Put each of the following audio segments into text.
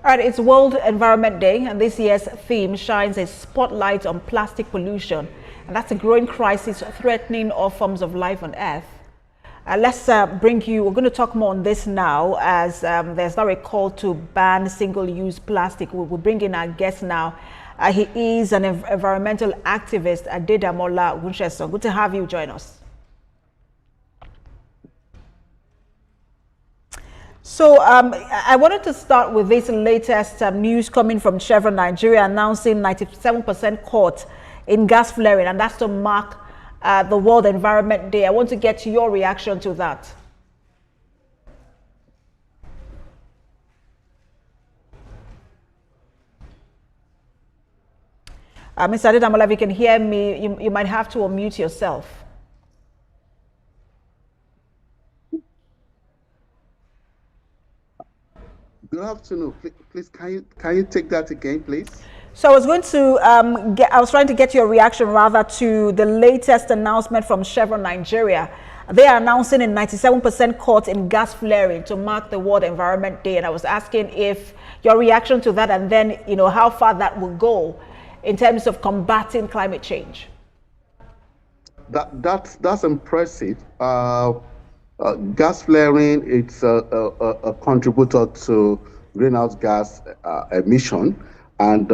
All right, it's World Environment Day, and this year's theme shines a spotlight on plastic pollution, and that's a growing crisis threatening all forms of life on Earth. Let's bring you, we're going to talk more on this now, as there's now a call to ban single-use plastic. We'll bring in our guest now. He is an environmental activist, Adedamola Wunsheson. Good to have you join us. So I wanted to start with this latest news coming from Chevron Nigeria announcing 97% cut in gas flaring, and that's to mark the World Environment Day. I want to get your reaction to that. Mr. Adedamola, if you can hear me, you might have to unmute yourself. Good afternoon. Please, can you take that again, please? So I was going to I was trying to get your reaction rather to the latest announcement from Chevron Nigeria. They are announcing a 97% cut in gas flaring to mark the World Environment Day, and I was asking if your reaction to that, and then how far that will go in terms of combating climate change. That's impressive. Gas flaring, it's a contributor to greenhouse gas emission and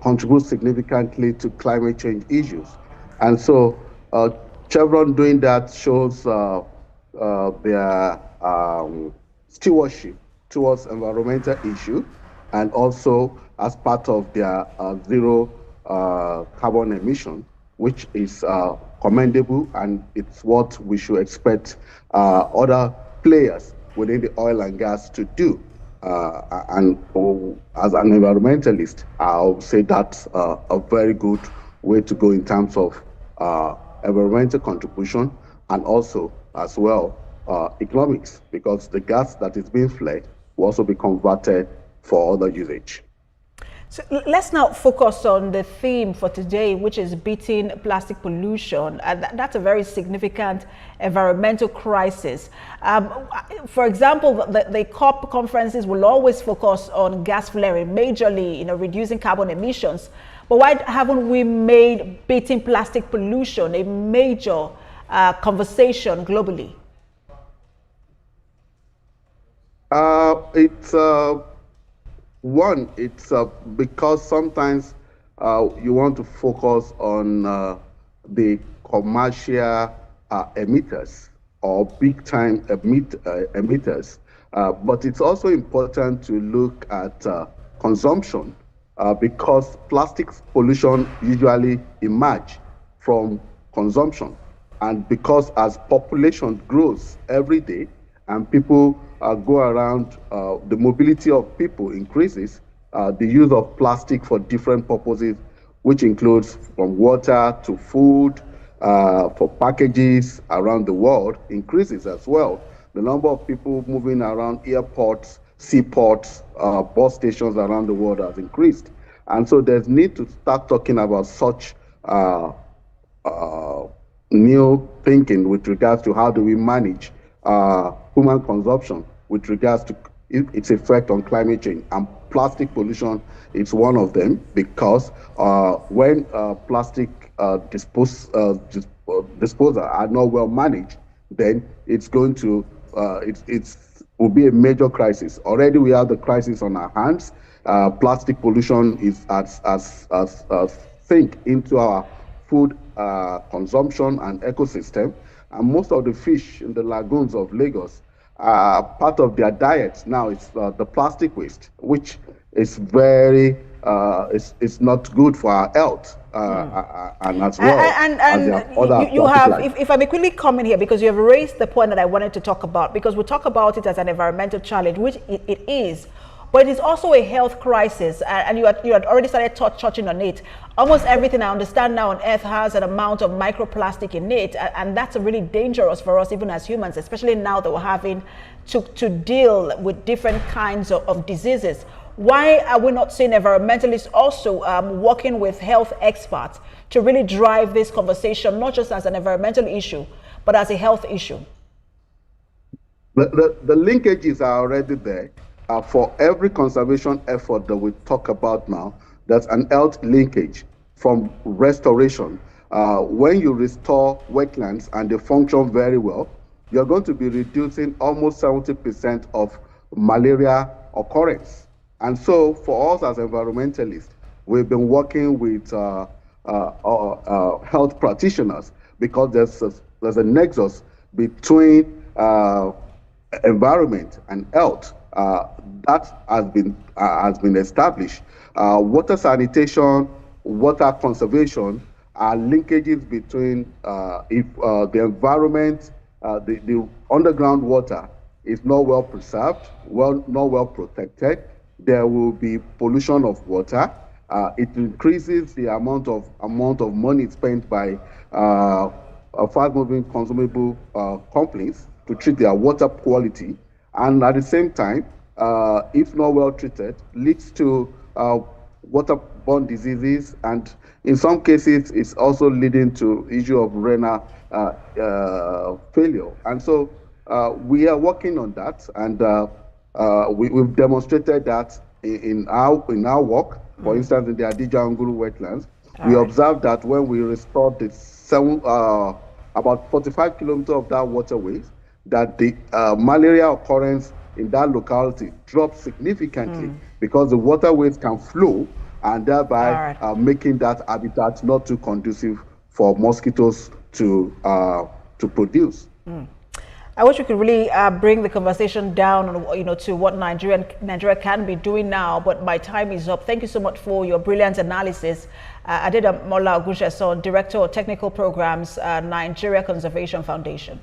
contributes significantly to climate change issues. And so Chevron doing that shows their stewardship towards environmental issue, and also as part of their zero carbon emission, which is commendable, and it's what we should expect other players within the oil and gas to do. And as an environmentalist, I'll say that's a very good way to go in terms of environmental contribution, and also as well economics, because the gas that is being flared will also be converted for other usage. So let's now focus on the theme for today, which is beating plastic pollution. That's a very significant environmental crisis. For example, the COP conferences will always focus on gas flaring, majorly, reducing carbon emissions. But why haven't we made beating plastic pollution a major conversation globally? It's because sometimes you want to focus on the commercial emitters or big-time emitters, but it's also important to look at consumption, because plastic pollution usually emerge from consumption, and because as population grows every day and people go around, the mobility of people increases, the use of plastic for different purposes, which includes from water to food, for packages around the world, increases as well. The number of people moving around airports, seaports, bus stations around the world has increased. And so there's need to start talking about such new thinking with regards to how do we manage human consumption with regards to its effect on climate change. And plastic pollution is one of them, because when plastic disposal are not well managed, then it's going to will be a major crisis. Already we have the crisis on our hands. Plastic pollution is as sink into our food consumption and ecosystem. And most of the fish in the lagoons of Lagos, part of their diet now is the plastic waste, which is very, it's not good for our health, and as well. And you have, if I may quickly comment here, because you have raised the point that I wanted to talk about, because we talk about it as an environmental challenge, which it is. But it is also a health crisis, and you had already started touching on it. Almost everything I understand now on Earth has an amount of microplastic in it, and that's really dangerous for us, even as humans, especially now that we're having to deal with different kinds of diseases. Why are we not seeing environmentalists also working with health experts to really drive this conversation, not just as an environmental issue, but as a health issue? The linkages are already there. for every conservation effort that we talk about now, there's an health linkage from restoration. When you restore wetlands and they function very well, you're going to be reducing almost 70% of malaria occurrence. And so for us as environmentalists, we've been working with health practitioners because there's a nexus between environment and health that has been established. Water sanitation, water conservation are linkages between if the environment, the underground water is not well preserved, not well protected, there will be pollution of water. It increases the amount of money spent by fast-moving consumable companies to treat their water quality, and at the same time, if not well treated, leads to waterborne diseases, and in some cases, it's also leading to issue of renal failure. And so we are working on that, and we've demonstrated that in our work. For instance, in the Adija Nguru wetlands, we observed that when we restored the about 45 kilometers of that waterways, that the malaria occurrence in that locality dropped significantly because the waterways can flow, and thereby making that habitat not too conducive for mosquitoes to produce. I wish we could really bring the conversation down, to what Nigeria can be doing now, but my time is up. Thank you so much for your brilliant analysis. Adedamola Ogunsesan, Director of Technical Programs, Nigerian Conservation Foundation.